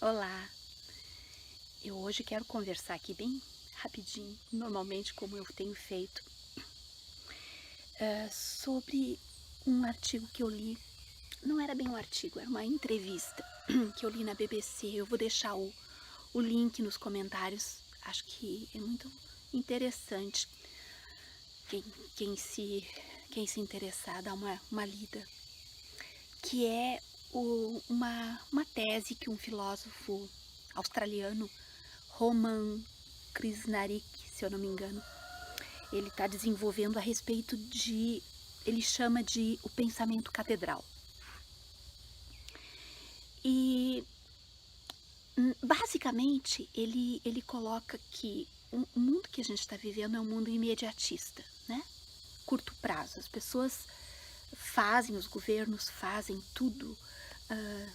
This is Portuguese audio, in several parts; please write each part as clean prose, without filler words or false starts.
Olá, eu hoje quero conversar aqui bem rapidinho, normalmente como eu tenho feito, sobre um artigo que eu li. Não era bem um artigo, era uma entrevista que eu li na BBC. Eu vou deixar o link nos comentários. Acho que é muito interessante. Quem, quem se, quem se interessar, dá uma lida. Que é uma tese que um filósofo australiano, Roman Krishnarik, se eu não me engano, ele está desenvolvendo a respeito de, ele chama de o pensamento catedral. E basicamente ele coloca que o mundo que a gente está vivendo é um mundo imediatista, né? Curto prazo. As pessoas fazem, os governos fazem tudo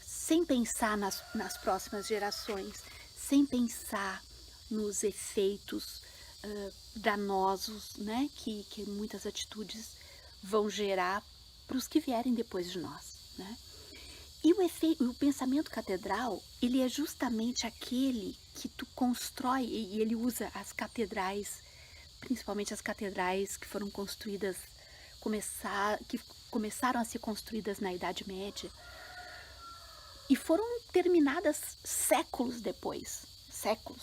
sem pensar nas próximas gerações, sem pensar nos efeitos danosos, né, que muitas atitudes vão gerar para os que vierem depois de nós, né? E o pensamento catedral, ele é justamente aquele que tu constrói, e ele usa as catedrais, principalmente as catedrais que foram construídas, que começaram a ser construídas na Idade Média, e foram terminadas séculos depois,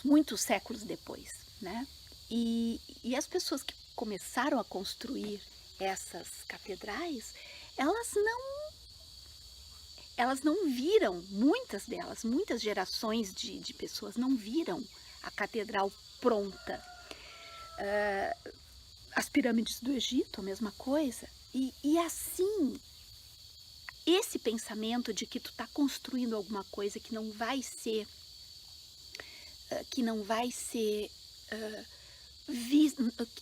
muitos séculos depois, né? E as pessoas que começaram a construir essas catedrais, elas não viram, muitas gerações de pessoas não viram a catedral pronta. As pirâmides do Egito, a mesma coisa. E assim, esse pensamento de que tu tá construindo alguma coisa que não vai ser que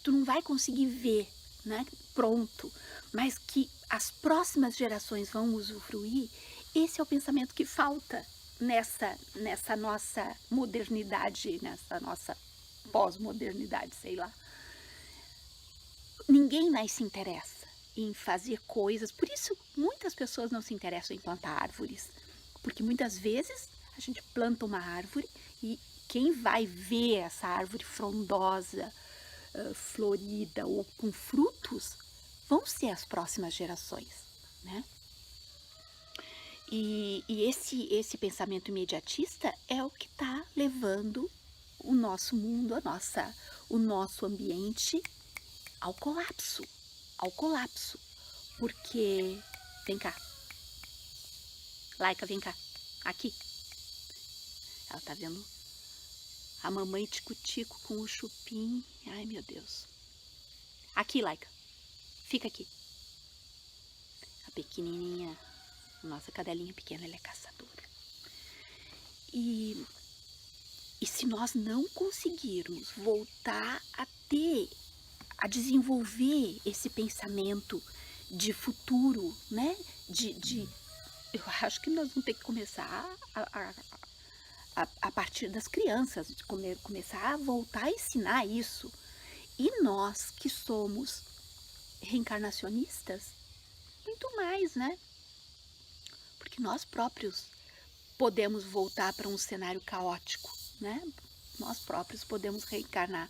tu não vai conseguir ver, né, pronto, mas que as próximas gerações vão usufruir, esse é o pensamento que falta nessa nossa modernidade, nessa nossa pós-modernidade, sei lá. Ninguém mais se interessa em fazer coisas, por isso muitas pessoas não se interessam em plantar árvores, porque muitas vezes a gente planta uma árvore e quem vai ver essa árvore frondosa, florida ou com frutos, vão ser as próximas gerações, né? E esse pensamento imediatista é o que está levando o nosso mundo, o nosso ambiente ao colapso, porque, vem cá, Laika, vem cá, aqui, ela tá vendo a mamãe tico-tico com o chupim, ai meu Deus, aqui, Laika, fica aqui, a pequenininha, nossa cadelinha pequena, ela é caçadora, e se nós não conseguirmos voltar a desenvolver esse pensamento de futuro, né? Eu acho que nós vamos ter que começar a partir das crianças, de começar a voltar a ensinar isso. E nós que somos reencarnacionistas, muito mais, né? Porque nós próprios podemos voltar para um cenário caótico, né? Nós próprios podemos reencarnar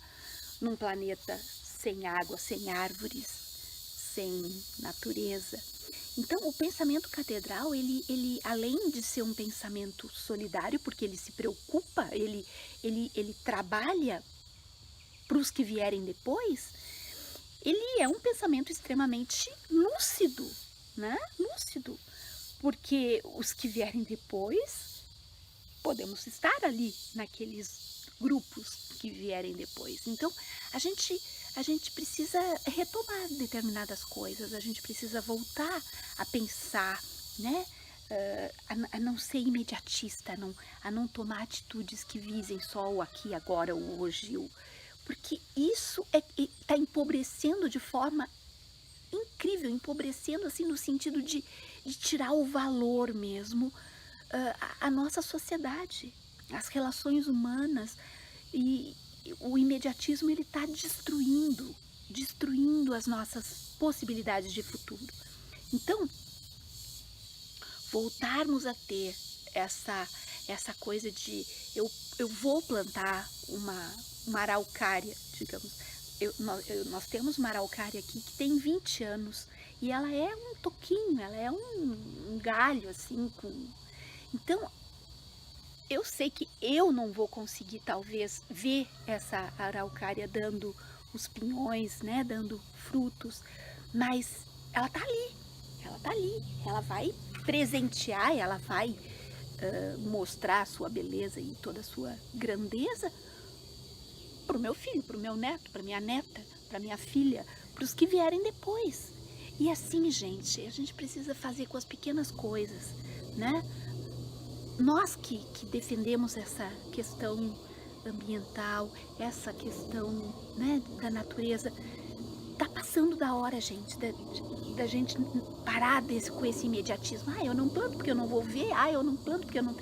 num planeta sem água, sem árvores, sem natureza. Então, o pensamento catedral, ele além de ser um pensamento solidário, porque ele se preocupa, ele trabalha para os que vierem depois, ele é um pensamento extremamente lúcido, né? Lúcido, porque os que vierem depois, podemos estar ali naqueles grupos que vierem depois. Então, a gente precisa retomar determinadas coisas, a gente precisa voltar a pensar, né? A não ser imediatista, a não tomar atitudes que visem só o aqui, agora, o hoje, porque isso está empobrecendo de forma incrível, empobrecendo assim no sentido de tirar o valor mesmo a nossa sociedade, as relações humanas, e o imediatismo ele está destruindo as nossas possibilidades de futuro. Então, voltarmos a ter essa coisa de eu vou plantar uma araucária, digamos. Nós temos uma araucária aqui que tem 20 anos e ela é um toquinho, ela é um galho assim Então, eu sei que eu não vou conseguir talvez ver essa araucária dando os pinhões, né, dando frutos, mas ela tá ali, ela vai presentear, ela vai mostrar a sua beleza e toda a sua grandeza para o meu filho, para o meu neto, para minha neta, para minha filha, para os que vierem depois. E assim, gente, a gente precisa fazer com as pequenas coisas, né? Nós que defendemos essa questão ambiental, essa questão, né, da natureza, tá passando da hora, gente, da gente parar com esse imediatismo. Eu não planto porque eu não vou ver, eu não planto porque eu não...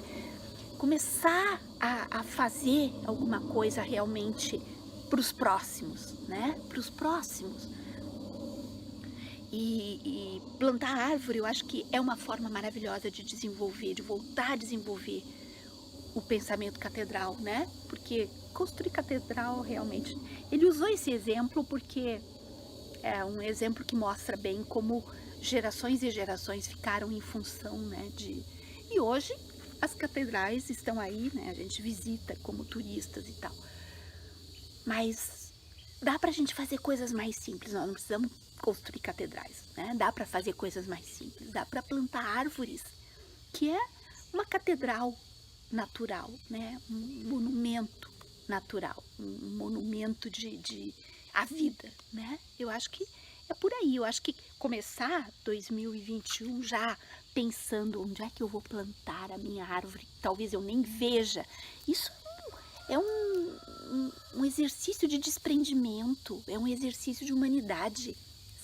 Começar a fazer alguma coisa realmente para os próximos, né? Para os próximos. E plantar árvore, eu acho que é uma forma maravilhosa de desenvolver, de voltar a desenvolver o pensamento catedral, né? Porque construir catedral realmente... Ele usou esse exemplo porque é um exemplo que mostra bem como gerações e gerações ficaram em função, né, E hoje as catedrais estão aí, né, a gente visita como turistas e tal. Mas dá pra gente fazer coisas mais simples, nós não precisamos construir catedrais, né? Dá pra fazer coisas mais simples, dá pra plantar árvores, que é uma catedral natural, né? Um monumento natural, um monumento à vida, né? Eu acho que é por aí, eu acho que começar 2021 já pensando onde é que eu vou plantar a minha árvore, talvez eu nem veja, isso é um exercício de desprendimento, é um exercício de humanidade,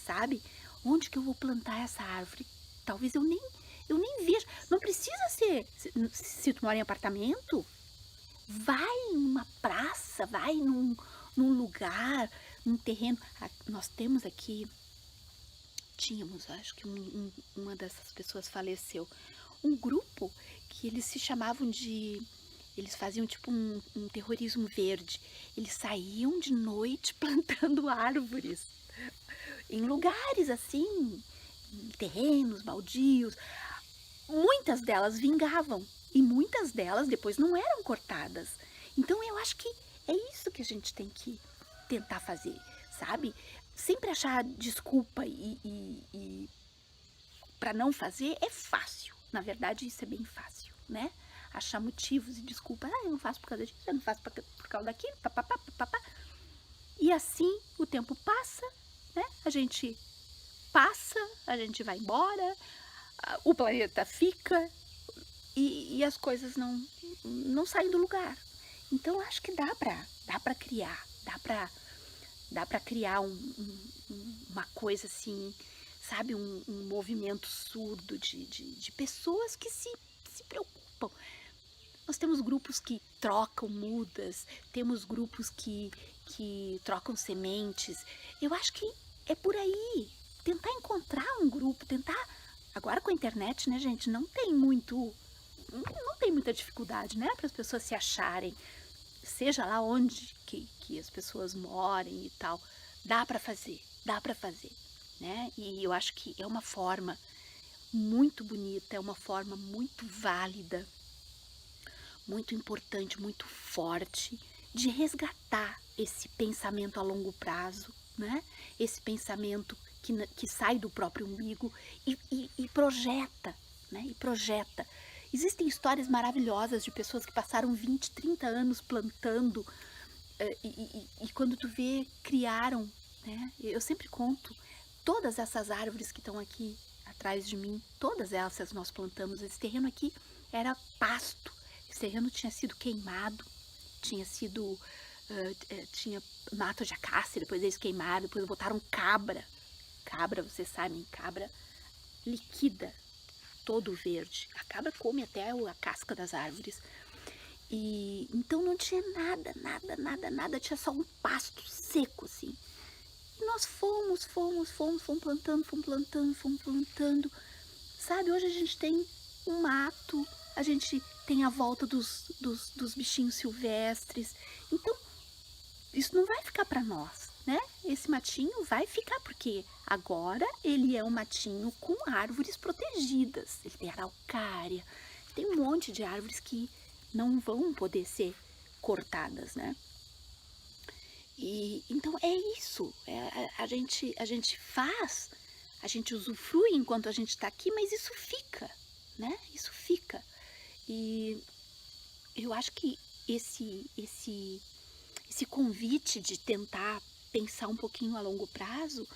sabe? Onde que eu vou plantar essa árvore? Talvez eu nem vejo, não precisa ser, se tu mora em apartamento, vai numa praça, vai num lugar, num terreno. Nós temos aqui, tínhamos, acho que uma dessas pessoas faleceu, um grupo que eles se chamavam eles faziam tipo um terrorismo verde. Eles saíam de noite plantando árvores em lugares assim, em terrenos baldios. Muitas delas vingavam e muitas delas depois não eram cortadas. Então eu acho que é isso que a gente tem que tentar fazer, sabe? Sempre achar desculpa e para não fazer é fácil. Na verdade, isso é bem fácil, né? Achar motivos e desculpas. Eu não faço por causa disso, eu não faço por causa daquilo, papapá, papapá. E assim o tempo passa, né? A gente passa, a gente vai embora, o planeta fica e as coisas não saem do lugar. Então acho que dá pra criar, dá pra criar uma coisa assim, sabe, um movimento surdo de pessoas que se preocupam. Nós temos grupos que trocam mudas, temos grupos que trocam sementes. Eu acho que é por aí. Tentar encontrar um grupo, tentar... Agora com a internet, né, gente, não tem muita dificuldade, né, para as pessoas se acharem. Seja lá onde que as pessoas morem e tal. Dá para fazer, né? E eu acho que é uma forma muito bonita, é uma forma muito válida, muito importante, muito forte de resgatar esse pensamento a longo prazo, né? Esse pensamento que sai do próprio umbigo e projeta, né? E projeta. Existem histórias maravilhosas de pessoas que passaram 20, 30 anos plantando e quando tu vê, criaram, né? Eu sempre conto, todas essas árvores que estão aqui atrás de mim, todas essas nós plantamos. Esse terreno aqui era pasto. Esse terreno tinha sido queimado, tinha mato de acácia, depois eles queimaram, depois botaram cabra. Cabra, vocês sabem, cabra liquida todo o verde. A cabra come até a casca das árvores. E então não tinha nada, tinha só um pasto seco assim. E nós fomos plantando. Sabe, hoje a gente tem um mato, a gente tem a volta dos bichinhos silvestres. Então, isso não vai ficar para nós, né? Esse matinho vai ficar, porque agora ele é um matinho com árvores protegidas. Ele tem araucária, tem um monte de árvores que não vão poder ser cortadas, né? E então é isso. A gente faz, a gente usufrui enquanto a gente está aqui, mas isso fica, né? Isso fica. E eu acho que esse convite de tentar pensar um pouquinho a longo prazo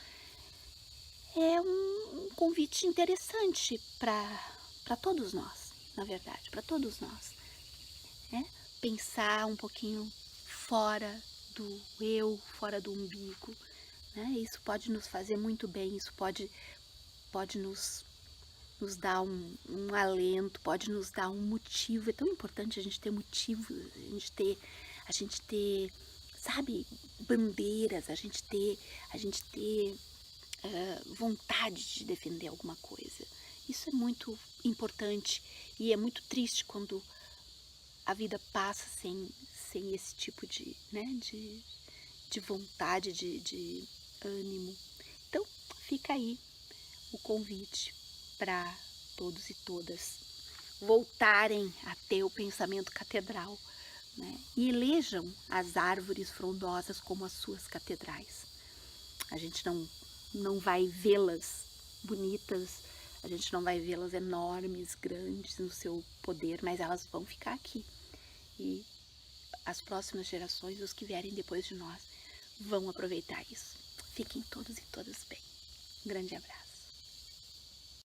é um convite interessante para todos nós, na verdade, para todos nós, né? Pensar um pouquinho fora do eu, fora do umbigo, né? Isso pode nos fazer muito bem, isso pode nos dar um alento, pode nos dar um motivo. É tão importante a gente ter motivos, a gente ter, sabe, bandeiras, a gente ter vontade de defender alguma coisa. Isso é muito importante e é muito triste quando a vida passa sem esse tipo de, né, de vontade, de ânimo. Então, fica aí o convite para todos e todas voltarem a ter o pensamento catedral, né? E elejam as árvores frondosas como as suas catedrais. A gente não vai vê-las bonitas, a gente não vai vê-las enormes, grandes no seu poder, mas elas vão ficar aqui. E as próximas gerações, os que vierem depois de nós, vão aproveitar isso. Fiquem todos e todas bem. Um grande abraço.